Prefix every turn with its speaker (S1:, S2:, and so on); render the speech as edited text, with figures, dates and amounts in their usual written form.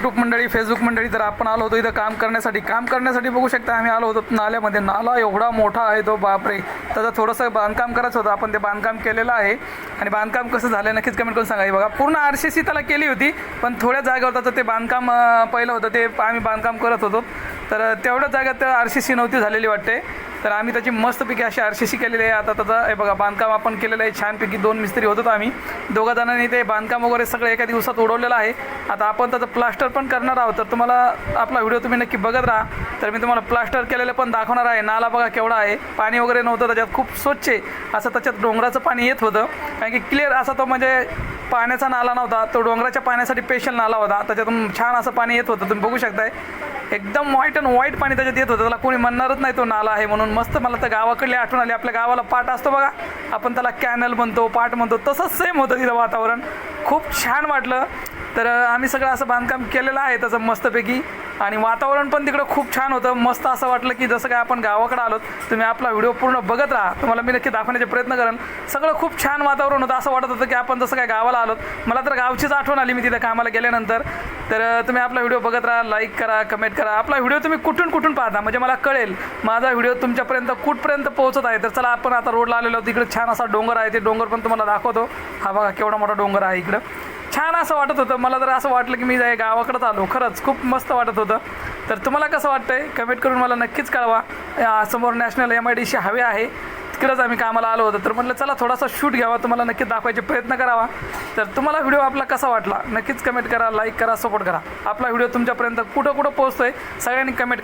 S1: YouTube मंडळी, Facebook मंडळी, तर आपण आलो होतो इथं काम करण्यासाठी बघू शकता आम्ही आलो होतो नाल्यामध्ये. नाला एवढा मोठा आहे तो, बापरे. त्याचं थोडंसं बांधकाम करायचं होतं, आपण ते बांधकाम केलेलं आहे. आणि बांधकाम कसं झालं नक्कीच कमेंट करून सांगा. हे बघा पूर्ण RCC त्याला केली होती, पण थोड्या जागेवर त्याचं ते बांधकाम पहिलं होतं, ते आम्ही बांधकाम करत होतो. तर तेवढ्या जागेत RCC नव्हती झालेली वाटते. तर आम्ही त्याची मस्तपैकी अशी RCC केलेली आहे. आता त्याचं हे बघा बांधकाम आपण केलेलं आहे छानपैकी. 2 मिस्त्री होतो आम्ही, दोघा जणांनी ते बांधकाम वगैरे सगळं एका दिवसात उडवलेलं आहे. आता आपण त्याचं प्लास्टर पण करणार आहोत. तर तुम्हाला आपला व्हिडिओ तुम्ही नक्की बघत राहा. तर मी तुम्हाला प्लास्टर केलेलं पण दाखवणार आहे. नाला बघा केवढा आहे, पाणी वगैरे नव्हतं त्याच्यात, खूप स्वच्छ आहे असं त्याच्यात डोंगराचं पाणी येत होतं. कारण की क्लिअर असा तो म्हणजे पाण्याचा नाला नव्हता, तो डोंगराच्या पाण्यासाठी स्पेशल नाला होता. त्याच्यातून छान असं पाणी येत होतं, तुम्ही बघू शकताय. एकदम व्हाईट पाणी त्याच्यात येत होतं. त्याला कोणी म्हणणारच नाही तो नाला आहे म्हणून. मस्त मला तर गावाकडली आठवण आली. आपल्या गावाला पाट असतो बघा, आपण त्याला कॅनल म्हणतो, पाट म्हणतो, तसंच सेम होतं तिथं वातावरण. खूप छान वाटलं. तर आम्ही सगळं असं बांधकाम केलेलं आहे त्याचं मस्तपैकी. आणि वातावरण पण तिकडं खूप छान होतं. मस्त असं वाटलं की जसं काय आपण गावाकडे आलोत. तुम्ही आपला व्हिडिओ पूर्ण बघत राहा, तुम्हाला मी नक्की दाखवण्याचे प्रयत्न करेन. सगळं खूप छान वातावरण होतं. असं वाटत होतं की आपण जसं काय गावाला आलोत. मला तर गावचीच आठवण आली मी तिथं कामाला गेल्यानंतर. तर तुम्ही आपला व्हिडिओ बघत राहा, लाईक करा, कमेंट करा. आपला व्हिडिओ तुम्ही कुठून पाहता म्हणजे मला कळेल माझा व्हिडिओ तुमच्यापर्यंत कुठपर्यंत पोहोचत आहे. तर चला आपण आता रोडला आलेलो आहोत. इकडे छान असा डोंगर आहे, ते डोंगर पण तुम्हाला दाखवतो. हा बघा केवढा मोठा डोंगर आहे इकडं. छान असं वाटत होतं. मला तर असं वाटलं की मी गावाकडंच आलो. खरंच खूप मस्त वाटत होतं. तर तुम्हाला कसं वाटतंय कमेंट करून मला नक्कीच कळवा. समोर नॅशनल MIDC हवे आहे, तिकडंच आम्ही कामाला आलो होतो. तर म्हटलं चला थोडासा शूट घ्यावा, तुम्हाला नक्की दाखवायचे प्रयत्न करावा. तर तुम्हाला व्हिडिओ आपला कसा वाटला नक्कीच कमेंट करा, लाईक करा, सपोर्ट करा. आपला व्हिडिओ तुमच्यापर्यंत कुठं पोहोचतोय सगळ्यांनी कमेंट करा.